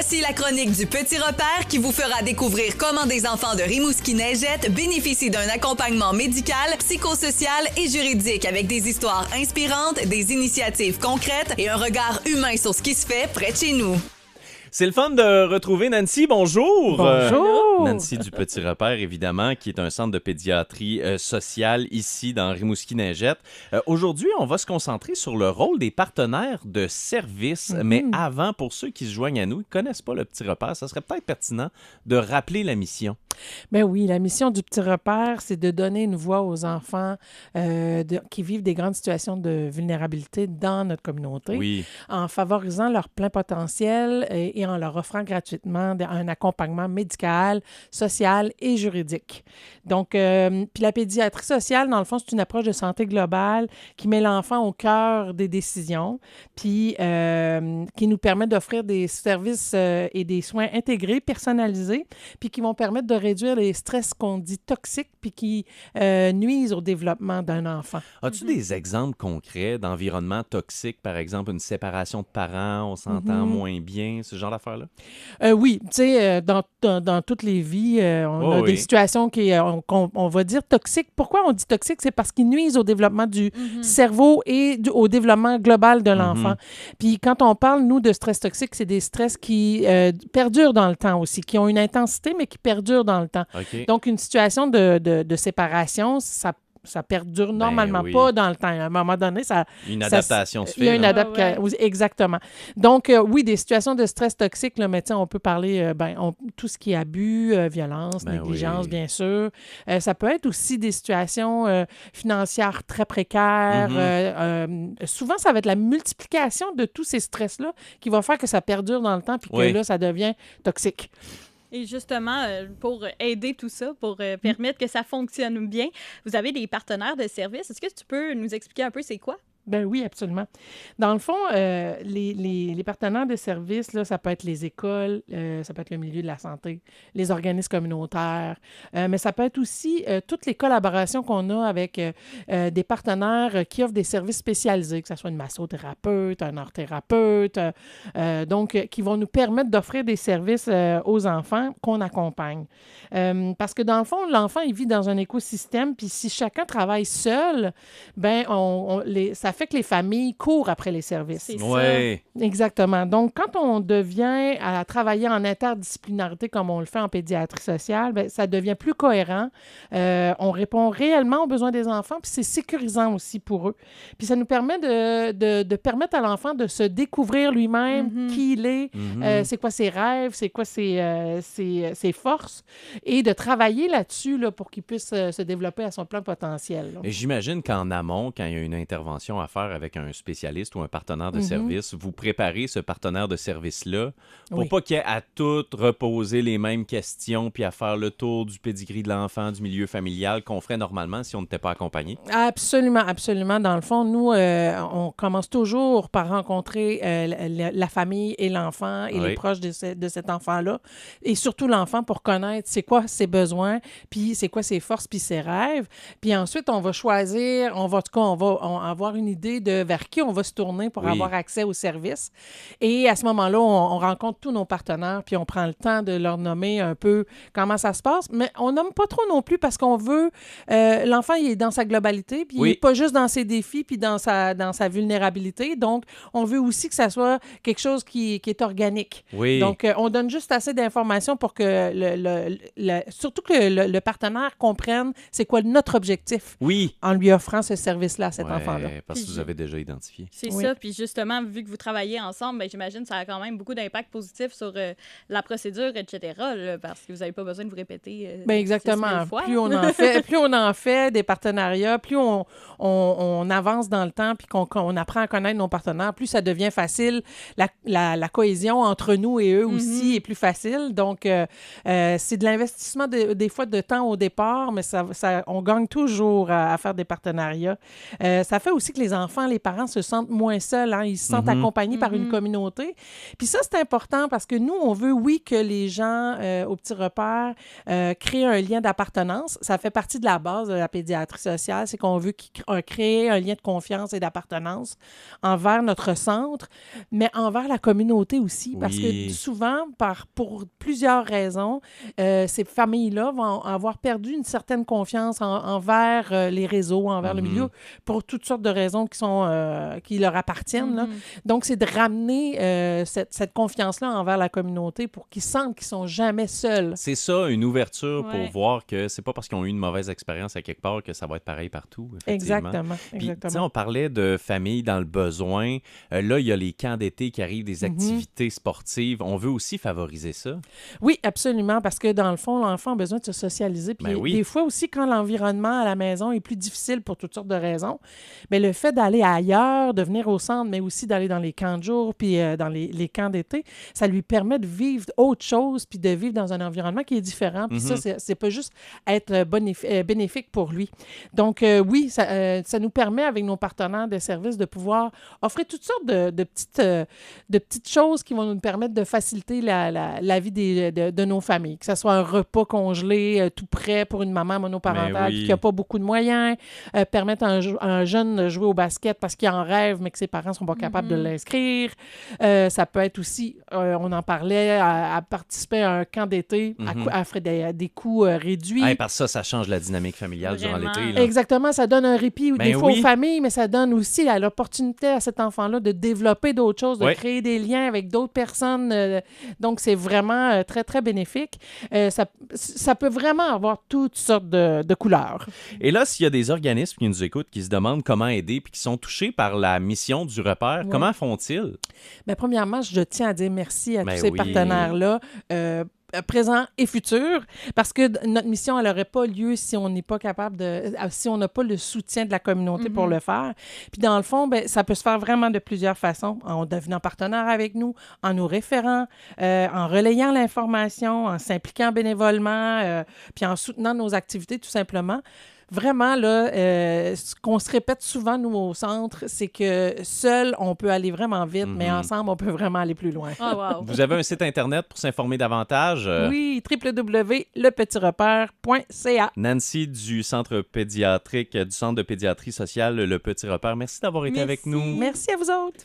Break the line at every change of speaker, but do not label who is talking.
Voici la chronique du Petit Repère qui vous fera découvrir comment des enfants de Rimouski-Neigette bénéficient d'un accompagnement médical, psychosocial et juridique avec des histoires inspirantes, des initiatives concrètes et un regard humain sur ce qui se fait près de chez nous.
C'est le fun de retrouver Nancy. Bonjour!
Bonjour!
Nancy du Petit Repère, évidemment, qui est un centre de pédiatrie sociale ici dans Rimouski-Neigette. Aujourd'hui, on va se concentrer sur le rôle des partenaires de service. Mais avant, pour ceux qui se joignent à nous, qui ne connaissent pas le Petit Repère, ça serait peut-être pertinent de rappeler la mission.
Ben oui, la mission du Petit Repère, c'est de donner une voix aux enfants qui vivent des grandes situations de vulnérabilité dans notre communauté,
Oui.
en favorisant leur plein potentiel et en leur offrant gratuitement un accompagnement médical, social et juridique. Donc, puis la pédiatrie sociale, dans le fond, c'est une approche de santé globale qui met l'enfant au cœur des décisions, puis qui nous permet d'offrir des services et des soins intégrés, personnalisés, puis qui vont permettre de réduire les stress qu'on dit toxiques puis qui nuisent au développement d'un enfant.
As-tu des exemples concrets d'environnements toxiques, par exemple une séparation de parents, on s'entend moins bien, ce genre d'affaires-là?
Oui, tu sais, dans toutes les vies, on a des situations qu'on va dire toxiques. Pourquoi on dit toxiques? C'est parce qu'ils nuisent au développement du cerveau et au développement global de l'enfant. Puis quand on parle, nous, de stress toxique, c'est des stress qui perdurent dans le temps aussi, qui ont une intensité, mais qui perdurent dans le temps.
Okay.
Donc, une situation de séparation, ça perdure normalement pas dans le temps. À un moment donné,
une adaptation se fait.
Il y a une adaptation. Exactement. Donc, oui, des situations de stress toxique, là, mais on peut parler tout ce qui est abus, violence, négligence, bien sûr. Ça peut être aussi des situations financières très précaires. Souvent, ça va être la multiplication de tous ces stress-là qui va faire que ça perdure dans le temps puis que là, ça devient toxique.
Et justement, pour aider tout ça, pour permettre que ça fonctionne bien, vous avez des partenaires de services. Est-ce que tu peux nous expliquer un peu c'est quoi?
Ben oui, absolument. Dans le fond, les partenaires de services, là, ça peut être les écoles, ça peut être le milieu de la santé, les organismes communautaires, mais ça peut être aussi toutes les collaborations qu'on a avec des partenaires qui offrent des services spécialisés, que ce soit une massothérapeute, un orthothérapeute, donc qui vont nous permettre d'offrir des services aux enfants qu'on accompagne. Parce que dans le fond, l'enfant, il vit dans un écosystème, puis si chacun travaille seul, ben ça fait que les familles courent après les services.
C'est ça.
Exactement. Donc, quand on devient à travailler en interdisciplinarité comme on le fait en pédiatrie sociale, bien, ça devient plus cohérent. On répond réellement aux besoins des enfants, puis c'est sécurisant aussi pour eux. Puis ça nous permet de permettre à l'enfant de se découvrir lui-même, qui il est, c'est quoi ses rêves, c'est quoi ses forces, et de travailler là-dessus là, pour qu'il puisse se développer à son plein potentiel. Là.
Et j'imagine qu'en amont, quand il y a une intervention à faire avec un spécialiste ou un partenaire de service, vous préparez ce partenaire de service-là pour pas qu'il y ait à tout reposer les mêmes questions puis à faire le tour du pédigree de l'enfant, du milieu familial qu'on ferait normalement si on n'était pas accompagné?
Absolument, absolument. Dans le fond, nous, on commence toujours par rencontrer la famille et l'enfant et les proches de cet enfant-là et surtout l'enfant pour connaître c'est quoi ses besoins, puis c'est quoi ses forces puis ses rêves. Puis ensuite, on va choisir, on va avoir une idée de vers qui on va se tourner pour avoir accès aux services. Et à ce moment-là, on rencontre tous nos partenaires, puis on prend le temps de leur nommer un peu comment ça se passe. Mais on nomme pas trop non plus parce qu'on veut... l'enfant, il est dans sa globalité, puis il n'est pas juste dans ses défis, puis dans sa vulnérabilité. Donc, on veut aussi que ça soit quelque chose qui est organique.
Oui.
Donc, on donne juste assez d'informations pour que surtout que le partenaire comprenne c'est quoi notre objectif en lui offrant ce service-là à cet enfant-là.
Parce que vous avez déjà identifié.
C'est ça. Puis justement, vu que vous travaillez ensemble, ben, j'imagine que ça a quand même beaucoup d'impact positif sur la procédure, etc., là, parce que vous n'avez pas besoin de vous répéter.
Bien, exactement. Plus on en fait des partenariats, plus on avance dans le temps puis qu'on apprend à connaître nos partenaires, plus ça devient facile. La cohésion entre nous et eux aussi est plus facile. Donc, c'est de l'investissement des fois de temps au départ, mais on gagne toujours à faire des partenariats. Ça fait aussi que les enfants, les parents se sentent moins seuls, hein? Ils se sentent accompagnés par une communauté. Puis ça, c'est important parce que nous, on veut, oui, que les gens au Petit Repère créent un lien d'appartenance. Ça fait partie de la base de la pédiatrie sociale, c'est qu'on veut créer un lien de confiance et d'appartenance envers notre centre, mais envers la communauté aussi, parce que souvent, pour plusieurs raisons, ces familles-là vont avoir perdu une certaine confiance envers les réseaux, envers le milieu, pour toutes sortes de raisons qui leur appartiennent. Là. Donc, c'est de ramener cette confiance-là envers la communauté pour qu'ils sentent qu'ils sont jamais seuls.
C'est ça, une ouverture pour voir que c'est pas parce qu'ils ont eu une mauvaise expérience à quelque part que ça va être pareil partout.
Exactement.
Puis, on parlait de familles dans le besoin. Là, il y a les camps d'été qui arrivent, des activités sportives. On veut aussi favoriser ça.
Oui, absolument, parce que dans le fond, l'enfant a besoin de se socialiser. Puis des fois aussi, quand l'environnement à la maison est plus difficile pour toutes sortes de raisons, mais le fait d'aller ailleurs, de venir au centre, mais aussi d'aller dans les camps de jour, puis dans les camps d'été, ça lui permet de vivre autre chose, puis de vivre dans un environnement qui est différent. Puis ça, c'est pas juste être bénéfique pour lui. Donc, oui, ça nous permet, avec nos partenaires de services, de pouvoir offrir toutes sortes de petites choses qui vont nous permettre de faciliter la vie de nos familles. Que ce soit un repas congelé tout prêt pour une maman monoparentale qui n'a pas beaucoup de moyens, permettre à un jeune de jouer au basket parce qu'il en rêve, mais que ses parents ne sont pas capables de l'inscrire. Ça peut être aussi, on en parlait, à participer à un camp d'été à des coûts réduits.
Parce que ça change la dynamique familiale durant l'été. Là.
Exactement, ça donne un répit des fois aux familles, mais ça donne aussi l'opportunité à cet enfant-là de développer d'autres choses, de créer des liens avec d'autres personnes. Donc, c'est vraiment très, très bénéfique. Ça peut vraiment avoir toutes sortes de couleurs.
Et là, s'il y a des organismes qui nous écoutent, qui se demandent comment aider puis qui sont touchés par la mission du repère, comment font-ils? Bien,
premièrement, je tiens à dire merci à tous ces partenaires-là. Présent et futur, parce que notre mission, elle n'aurait pas lieu si on n'est pas capable si on n'a pas le soutien de la communauté pour le faire. Puis dans le fond, ça peut se faire vraiment de plusieurs façons, en devenant partenaire avec nous, en nous référant, en relayant l'information, en s'impliquant bénévolement, puis en soutenant nos activités tout simplement. Vraiment, là, ce qu'on se répète souvent, nous, au centre, c'est que seul, on peut aller vraiment vite, mais ensemble, on peut vraiment aller plus loin.
Oh, wow.
Vous avez un site Internet pour s'informer davantage?
Oui, www.lepetitsrepère.ca.
Nancy du Centre pédiatrique, du Centre de pédiatrie sociale Le Petit Repère, merci d'avoir été avec nous.
Merci à vous autres.